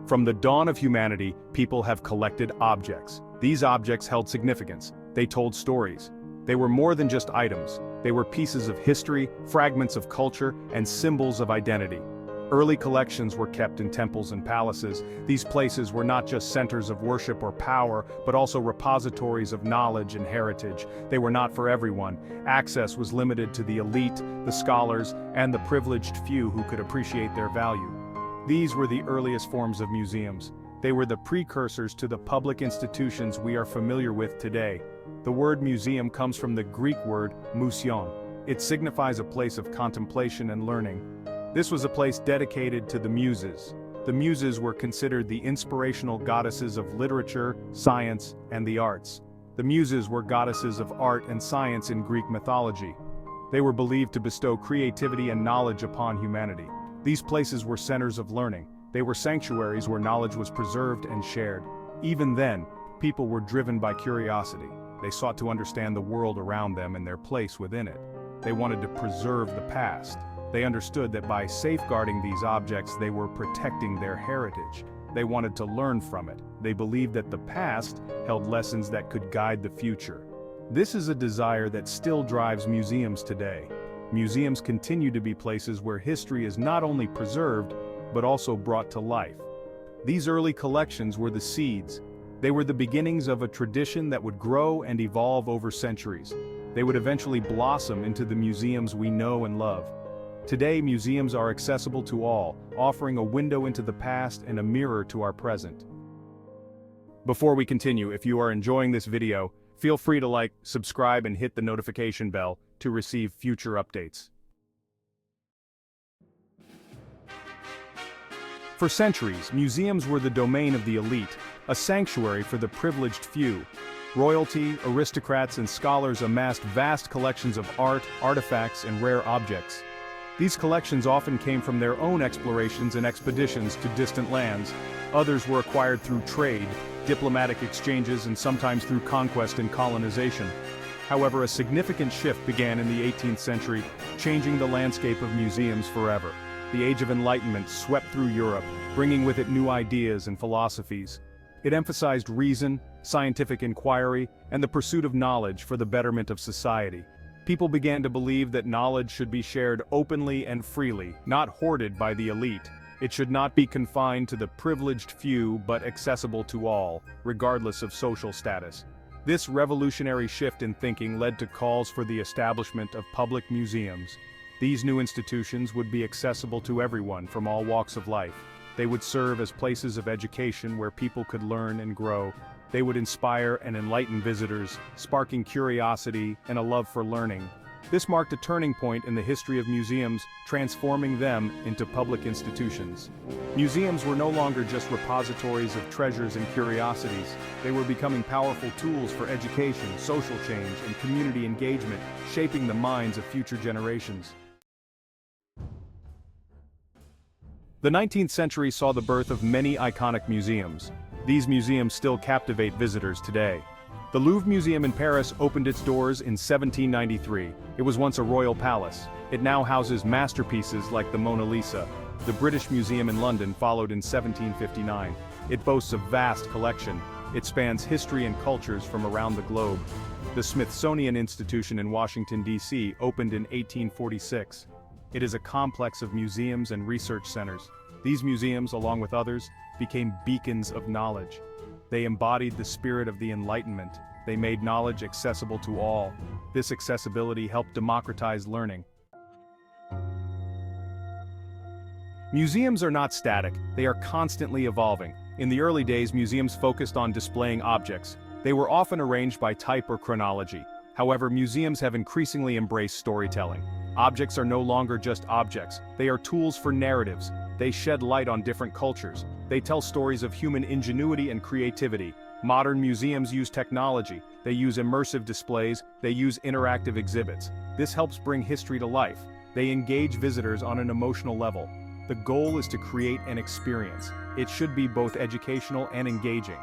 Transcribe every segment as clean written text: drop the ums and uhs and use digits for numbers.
From the dawn of humanity, people have collected objects. These objects held significance. They told stories. They were more than just items. They were pieces of history, fragments of culture, and symbols of identity. Early collections were kept in temples and palaces. These places were not just centers of worship or power, but also repositories of knowledge and heritage. They were not for everyone. Access was limited to the elite, the scholars, and the privileged few who could appreciate their value. These were the earliest forms of museums. They were the precursors to the public institutions we are familiar with today. The word museum comes from the Greek word museon. It signifies a place of contemplation and learning. This was a place dedicated to the Muses. The Muses were considered the inspirational goddesses of literature, science, and the arts. The Muses were goddesses of art and science in Greek mythology. They were believed to bestow creativity and knowledge upon humanity. These places were centers of learning. They were sanctuaries where knowledge was preserved and shared. Even then, people were driven by curiosity. They sought to understand the world around them and their place within it. They wanted to preserve the past. They understood that by safeguarding these objects, they were protecting their heritage. They wanted to learn from it. They believed that the past held lessons that could guide the future. This is a desire that still drives museums today. Museums continue to be places where history is not only preserved, but also brought to life. These early collections were the seeds. They were the beginnings of a tradition that would grow and evolve over centuries. They would eventually blossom into the museums we know and love. Today, museums are accessible to all, offering a window into the past and a mirror to our present. Before we continue, if you are enjoying this video, feel free to like, subscribe, and hit the notification bell to receive future updates. For centuries, museums were the domain of the elite, a sanctuary for the privileged few. Royalty, aristocrats, and scholars amassed vast collections of art, artifacts, and rare objects. These collections often came from their own explorations and expeditions to distant lands. Others were acquired through trade, diplomatic exchanges, and sometimes through conquest and colonization. However, a significant shift began in the 18th century, changing the landscape of museums forever. The Age of Enlightenment swept through Europe, bringing with it new ideas and philosophies. It emphasized reason, scientific inquiry, and the pursuit of knowledge for the betterment of society. People began to believe that knowledge should be shared openly and freely, not hoarded by the elite. It should not be confined to the privileged few but accessible to all, regardless of social status. This revolutionary shift in thinking led to calls for the establishment of public museums. These new institutions would be accessible to everyone from all walks of life. They would serve as places of education where people could learn and grow. They would inspire and enlighten visitors, sparking curiosity and a love for learning. This marked a turning point in the history of museums, transforming them into public institutions. Museums were no longer just repositories of treasures and curiosities. They were becoming powerful tools for education, social change, and community engagement, shaping the minds of future generations. The 19th century saw the birth of many iconic museums. These museums still captivate visitors today. The Louvre Museum in Paris opened its doors in 1793. It was once a royal palace. It now houses masterpieces like the Mona Lisa. The British Museum in London followed in 1759. It boasts a vast collection. It spans history and cultures from around the globe. The Smithsonian Institution in Washington, D.C. opened in 1846. It is a complex of museums and research centers. These museums, along with others, became beacons of knowledge. They embodied the spirit of the Enlightenment. They made knowledge accessible to all. This accessibility helped democratize learning. Museums are not static, they are constantly evolving. In the early days, museums focused on displaying objects. They were often arranged by type or chronology. However, museums have increasingly embraced storytelling. Objects are no longer just objects, they are tools for narratives. They shed light on different cultures. They tell stories of human ingenuity and creativity. Modern museums use technology. They use immersive displays. They use interactive exhibits. This helps bring history to life. They engage visitors on an emotional level. The goal is to create an experience. It should be both educational and engaging.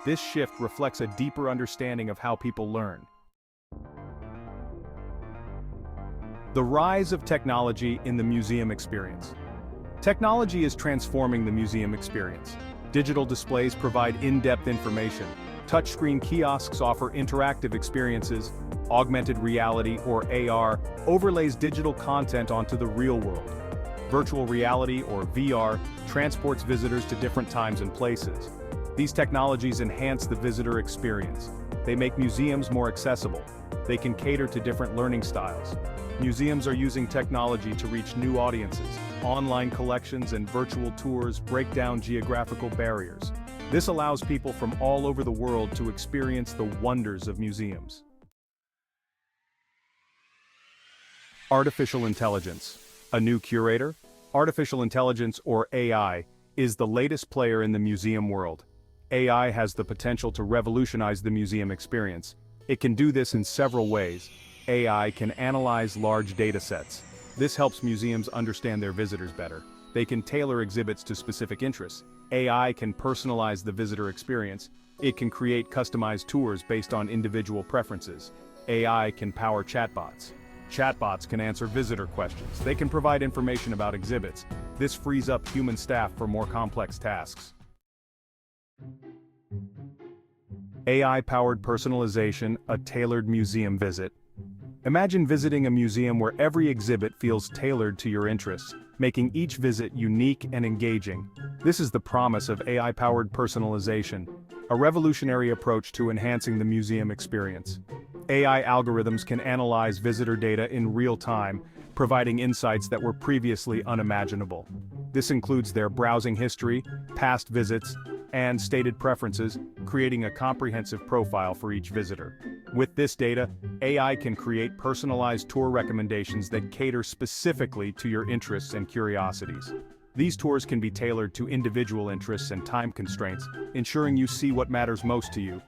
This shift reflects a deeper understanding of how people learn. The rise of technology in the museum experience. Technology is transforming the museum experience. Digital displays provide in-depth information. Touchscreen kiosks offer interactive experiences. Augmented reality, or AR, overlays digital content onto the real world. Virtual reality, or VR, transports visitors to different times and places. These technologies enhance the visitor experience. They make museums more accessible. They can cater to different learning styles. Museums are using technology to reach new audiences. Online collections and virtual tours break down geographical barriers. This allows people from all over the world to experience the wonders of museums. Artificial intelligence. A new curator? Artificial intelligence, or AI, is the latest player in the museum world. AI has the potential to revolutionize the museum experience. It can do this in several ways. AI can analyze large data sets. This helps museums understand their visitors better. They can tailor exhibits to specific interests. AI can personalize the visitor experience. It can create customized tours based on individual preferences. AI can power chatbots. Chatbots can answer visitor questions. They can provide information about exhibits. This frees up human staff for more complex tasks. AI-powered personalization, a tailored museum visit. Imagine visiting a museum where every exhibit feels tailored to your interests, making each visit unique and engaging. This is the promise of AI-powered personalization, a revolutionary approach to enhancing the museum experience. AI algorithms can analyze visitor data in real time, providing insights that were previously unimaginable. This includes their browsing history, past visits, and stated preferences, creating a comprehensive profile for each visitor. With this data, AI can create personalized tour recommendations that cater specifically to your interests and curiosities. These tours can be tailored to individual interests and time constraints, ensuring you see what matters most to you.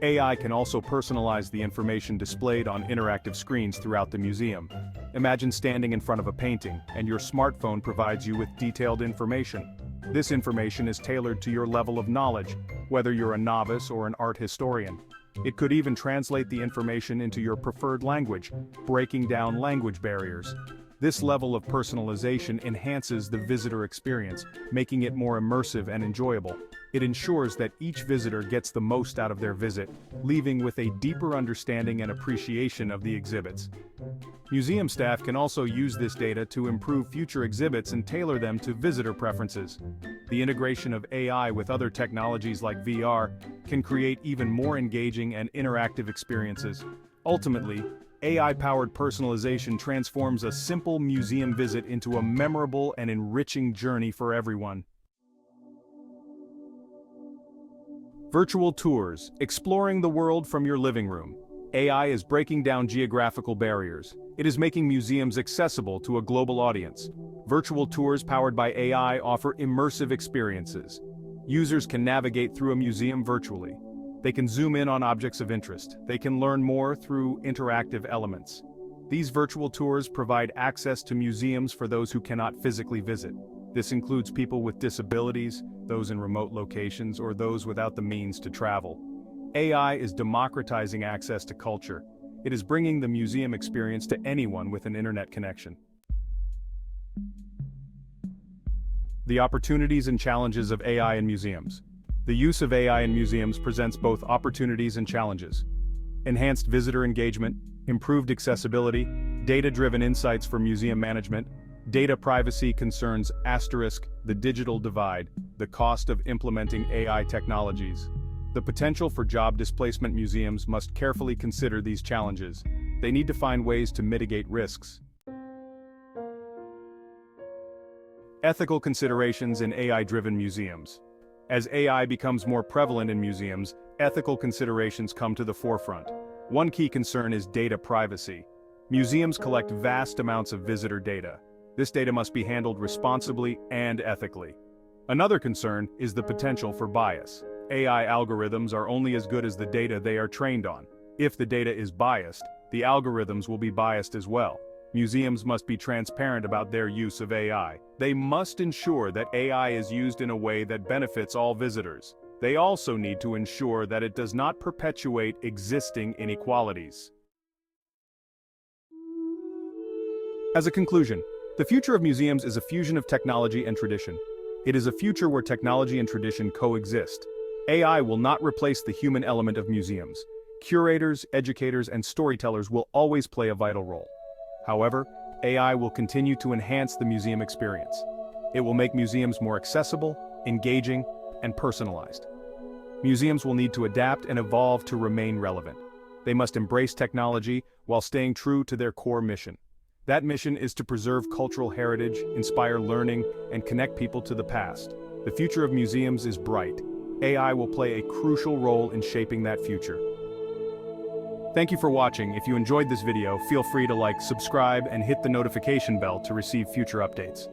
AI can also personalize the information displayed on interactive screens throughout the museum. Imagine standing in front of a painting, and your smartphone provides you with detailed information. This information is tailored to your level of knowledge, whether you're a novice or an art historian. It could even translate the information into your preferred language, breaking down language barriers. This level of personalization enhances the visitor experience, making it more immersive and enjoyable. It ensures that each visitor gets the most out of their visit, leaving with a deeper understanding and appreciation of the exhibits. Museum staff can also use this data to improve future exhibits and tailor them to visitor preferences. The integration of AI with other technologies like VR can create even more engaging and interactive experiences. Ultimately, AI-powered personalization transforms a simple museum visit into a memorable and enriching journey for everyone. Virtual tours, exploring the world from your living room. AI is breaking down geographical barriers. It is making museums accessible to a global audience. Virtual tours powered by AI offer immersive experiences. Users can navigate through a museum virtually. They can zoom in on objects of interest. They can learn more through interactive elements. These virtual tours provide access to museums for those who cannot physically visit. This includes people with disabilities, those in remote locations, or those without the means to travel. AI is democratizing access to culture. It is bringing the museum experience to anyone with an internet connection. The opportunities and challenges of AI in museums. The use of AI in museums presents both opportunities and challenges. Enhanced visitor engagement, improved accessibility, data-driven insights for museum management, data privacy concerns *, the digital divide, the cost of implementing AI technologies. The potential for job displacement. Museums must carefully consider these challenges. They need to find ways to mitigate risks. Ethical considerations in AI-driven museums. As AI becomes more prevalent in museums, ethical considerations come to the forefront. One key concern is data privacy. Museums collect vast amounts of visitor data. This data must be handled responsibly and ethically. Another concern is the potential for bias. AI algorithms are only as good as the data they are trained on. If the data is biased, the algorithms will be biased as well. Museums must be transparent about their use of AI. They must ensure that AI is used in a way that benefits all visitors. They also need to ensure that it does not perpetuate existing inequalities. As a conclusion, the future of museums is a fusion of technology and tradition. It is a future where technology and tradition coexist. AI will not replace the human element of museums. Curators, educators, and storytellers will always play a vital role. However, AI will continue to enhance the museum experience. It will make museums more accessible, engaging, and personalized. Museums will need to adapt and evolve to remain relevant. They must embrace technology while staying true to their core mission. That mission is to preserve cultural heritage, inspire learning, and connect people to the past. The future of museums is bright. AI will play a crucial role in shaping that future. Thank you for watching. If you enjoyed this video, feel free to like, subscribe, and hit the notification bell to receive future updates.